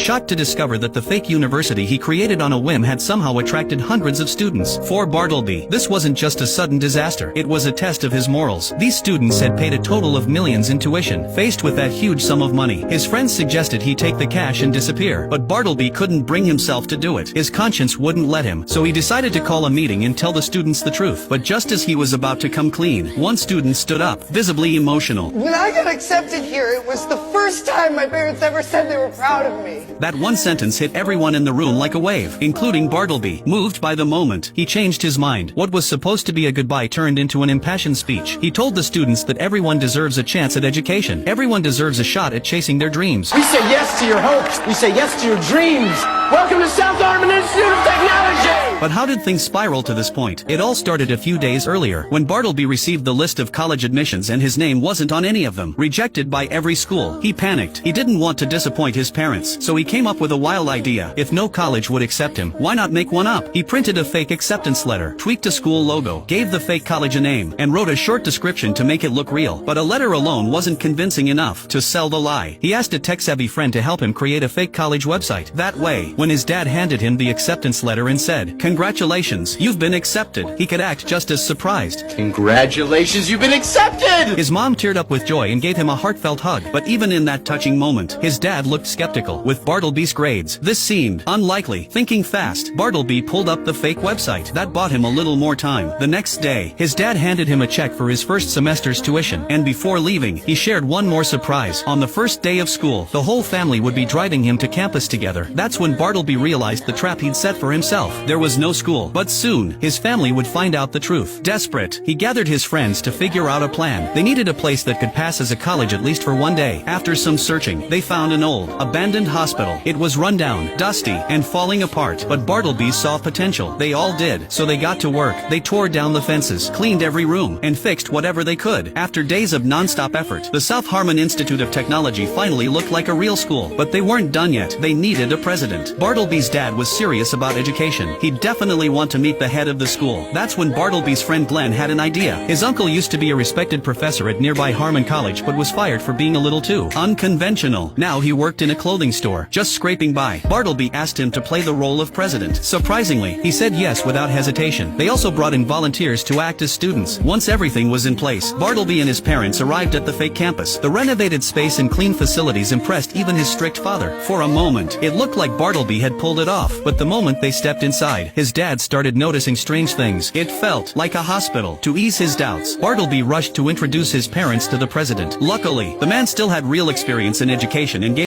shocked to discover that the fake university he created on a whim had somehow attracted hundreds of students. For Bartleby, this wasn't just a sudden disaster, it was a test of his morals. These students had paid a total of millions in tuition. Faced with that huge sum of money, his friends suggested he take the cash and disappear. But Bartleby couldn't bring himself to do it. His conscience wouldn't let him, so he decided to call a meeting and tell the students the truth. But just as he was about to come clean, one student stood up, visibly emotional. When I got accepted here, it was the first time my parents ever said they were proud of me. That one sentence hit everyone in the room like a wave, including Bartleby. Moved by the moment, he changed his mind. What was supposed to be a goodbye turned into an impassioned speech. He told the students that everyone deserves a chance at education. Everyone deserves a shot at chasing their dreams. We say yes to your hopes. We say yes to your dreams. Welcome to South Arnhem Institute of Technology! But how did things spiral to this point? It all started a few days earlier, when Bartleby received the list of college admissions and his name wasn't on any of them. Rejected by every school. He panicked. He didn't want to disappoint his parents, so he came up with a wild idea. If no college would accept him, why not make one up? He printed a fake acceptance letter, tweaked a school logo, gave the fake college a name, and wrote a short description to make it look real. But a letter alone wasn't convincing enough to sell the lie. He asked a tech-savvy friend to help him create a fake college website. That way, when his dad handed him the acceptance letter and said, "Congratulations, you've been accepted," he could act just as surprised. Congratulations, you've been accepted! His mom teared up with joy and gave him a heartfelt hug. But even in that touching moment, his dad looked skeptical. With Bartleby's grades, this seemed unlikely. Thinking fast, Bartleby pulled up the fake website. That bought him a little more time. The next day, his dad handed him a check for his first semester's tuition. And before leaving, he shared one more surprise. On the first day of school, the whole family would be driving him to campus together. That's when Bartleby realized the trap he'd set for himself. There was no school. But soon, his family would find out the truth. Desperate, he gathered his friends to figure out a plan. They needed a place that could pass as a college at least for one day. After some searching, they found an old, abandoned hospital. It was run down, dusty, and falling apart. But Bartleby saw potential. They all did. So they got to work. They tore down the fences, cleaned every room, and fixed whatever they could. After days of non-stop effort, the South Harmon Institute of Technology finally looked like a real school. But they weren't done yet. They needed a president. Bartleby's dad was serious about education. He'd definitely want to meet the head of the school. That's when Bartleby's friend Glenn had an idea. His uncle used to be a respected professor at nearby Harmon College but was fired for being a little too unconventional. Now he worked in a clothing store, just scraping by. Bartleby asked him to play the role of president. Surprisingly, he said yes without hesitation. They also brought in volunteers to act as students. Once everything was in place, Bartleby and his parents arrived at the fake campus. The renovated space and clean facilities impressed even his strict father. For a moment, it looked like Bartleby had pulled it off, but the moment they stepped inside, his dad started noticing strange things. It felt like a hospital. To ease his doubts, Bartleby rushed to introduce his parents to the president. Luckily, the man still had real experience in education and gave